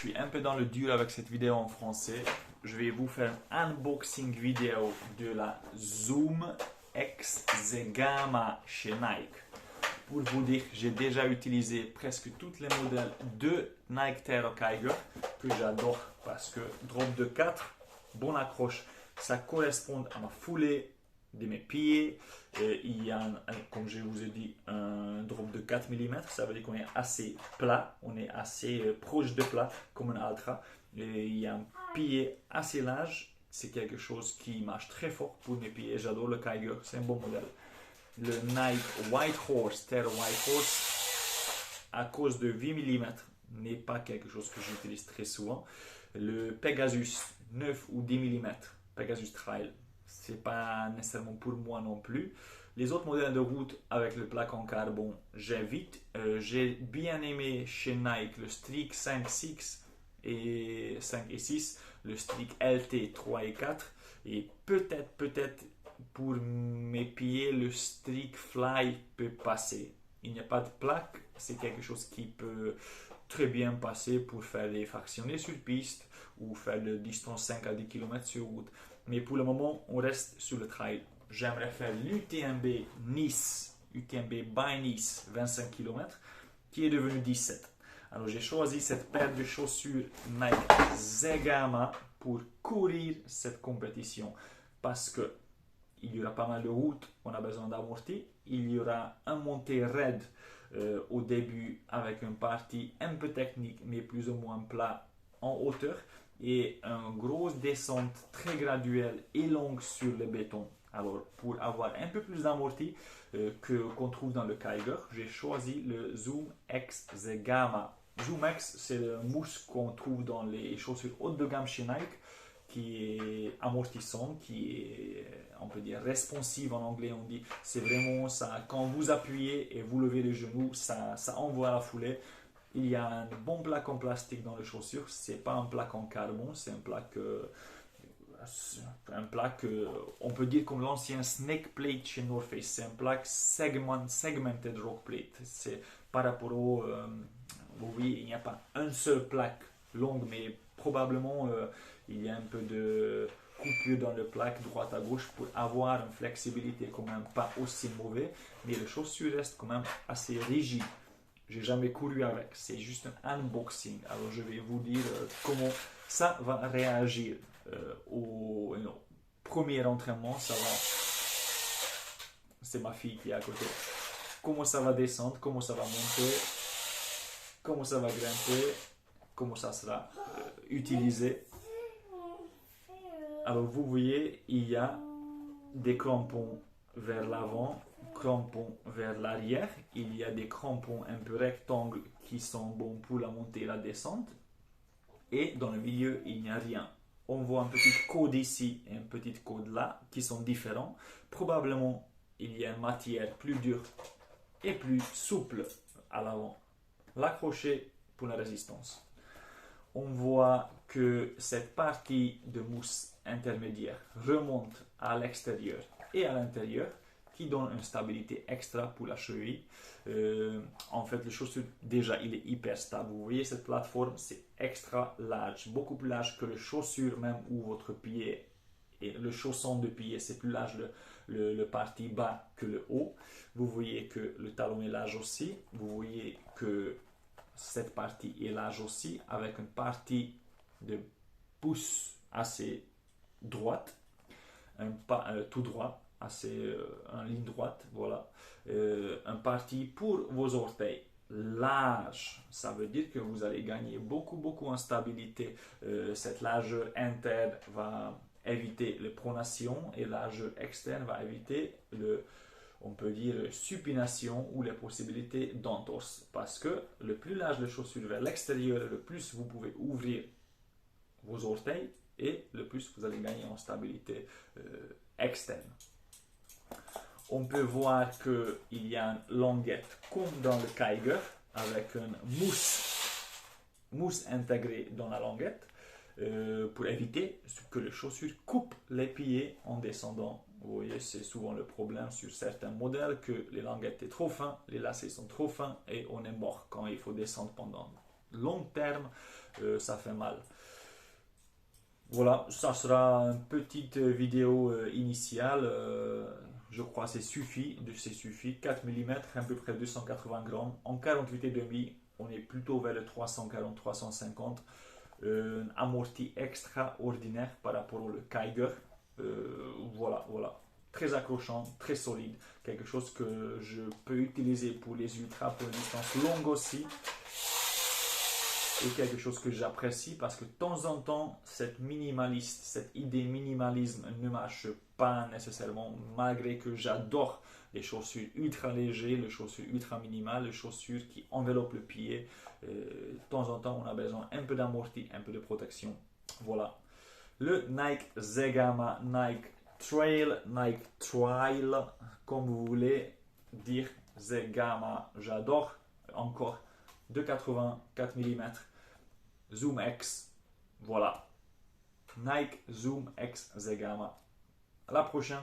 suis un peu dans le dur avec cette vidéo en français. Je vais vous faire un unboxing vidéo de la Zoom X Zegama chez Nike. Pour vous dire, j'ai déjà utilisé presque tous les modèles de Nike Terra Kiger que j'adore parce que drop de 4, bonne accroche, ça correspond à ma foulée de mes pieds. Il y a, comme je vous ai dit, un drop de 4 mm, ça veut dire qu'on est assez plat, on est assez proche de plat comme un Ultra. Et il y a un pied assez large, c'est quelque chose qui marche très fort pour mes pieds, j'adore le Kiger, c'est un bon modèle. Le Nike White Horse, Terra White Horse, à cause de 8 mm, n'est pas quelque chose que j'utilise très souvent. Le Pegasus 9 ou 10 mm, Pegasus Trail, c'est pas nécessairement pour moi non plus. Les autres modèles de route avec le plaque en carbone, j'évite. J'ai bien aimé chez Nike le Streak 5, 6 et 5 et 6, le Streak LT 3 et 4, et peut-être pour mes pieds, le Streak Fly peut passer. Il n'y a pas de plaque, c'est quelque chose qui peut très bien passer pour faire des fractionnés sur piste ou faire de distance 5 à 10 km sur route. Mais pour le moment, on reste sur le trail. J'aimerais faire l'UTMB Nice, UTMB by Nice, 25 km, qui est devenu 17. Alors j'ai choisi cette paire de chaussures Nike Zegama pour courir cette compétition parce que il y aura pas mal de routes, on a besoin d'amorti. Il y aura un montée raide au début avec une partie un peu technique mais plus ou moins plat en hauteur et une grosse descente très graduelle et longue sur le béton. Alors pour avoir un peu plus d'amorti qu'on trouve dans le Kiger, j'ai choisi le Zoom X Zegama. Zoom X, c'est le mousse qu'on trouve dans les chaussures haut de gamme chez Nike, qui est amortissant, qui est, on peut dire, responsive en anglais, on dit. C'est vraiment ça, quand vous appuyez et vous levez les genoux, ça envoie la foulée. Il y a un bon plaque en plastique dans les chaussures, c'est pas un plaque en carbone, c'est un plaque, on peut dire comme l'ancien Snake Plate chez North Face, c'est un plaque segmented rock plate. C'est par rapport au, vous voyez, il n'y a pas un seul plaque longue, mais probablement il y a un peu de coupure dans le plaque droite à gauche pour avoir une flexibilité quand même pas aussi mauvaise, mais les chaussures restent quand même assez rigides. J'ai jamais couru avec, c'est juste un unboxing. Alors je vais vous dire comment ça va réagir au premier entraînement. Ça va, c'est ma fille qui est à côté. Comment ça va descendre, comment ça va monter, comment ça va grimper, comment ça sera utilisé. Alors vous voyez, il y a des crampons vers l'avant, crampons vers l'arrière. Il y a des crampons un peu rectangles qui sont bons pour la montée et la descente. Et dans le milieu, il n'y a rien. On voit une petite code ici et une petite code là qui sont différents. Probablement, il y a une matière plus dure et plus souple à l'avant. L'accrocher pour la résistance. On voit que cette partie de mousse intermédiaire remonte à l'extérieur et à l'intérieur, qui donne une stabilité extra pour la cheville. En fait, le chaussure, déjà, il est hyper stable. Vous voyez, cette plateforme, c'est extra large, beaucoup plus large que le chaussure même où votre pied et le chausson de pied, c'est plus large le parti bas que le haut. Vous voyez que le talon est large aussi. Vous voyez que cette partie est large aussi, avec une partie de pouce assez droite, tout droit, assez en ligne droite, voilà. Un parti pour vos orteils large, ça veut dire que vous allez gagner beaucoup en stabilité. Cette largeur interne va éviter les pronations et la largeur externe va éviter on peut dire supination ou les possibilités d'entorse, parce que le plus large les chaussures vers l'extérieur, le plus vous pouvez ouvrir vos orteils et le plus vous allez gagner en stabilité externe. On peut voir qu'il y a une languette comme dans le Kiger avec une mousse intégrée dans la languette pour éviter que les chaussures coupent les pieds en descendant. Vous voyez, c'est souvent le problème sur certains modèles que les languettes sont trop fins, les lacets sont trop fins et on est mort quand il faut descendre pendant long terme, ça fait mal. Voilà, ça sera une petite vidéo initiale. Je crois que c'est suffit. 4 mm, à peu près 280 grammes. En 48,5, on est plutôt vers le 340-350. Un amorti extraordinaire par rapport au Kiger. Voilà. Très accrochant, très solide. Quelque chose que je peux utiliser pour les ultras, pour les distances longues aussi. Et quelque chose que j'apprécie parce que de temps en temps, cette idée minimalisme ne marche pas nécessairement, malgré que j'adore les chaussures ultra légères, les chaussures ultra minimales, les chaussures qui enveloppent le pied. De temps en temps, on a besoin un peu d'amorti, un peu de protection. Voilà. Le Nike Zegama, Nike Trail, comme vous voulez dire, Zegama, j'adore. Encore 2,80, 4 mm. Zoom X, voilà. Nike Zoom X Zegama. À la prochaine.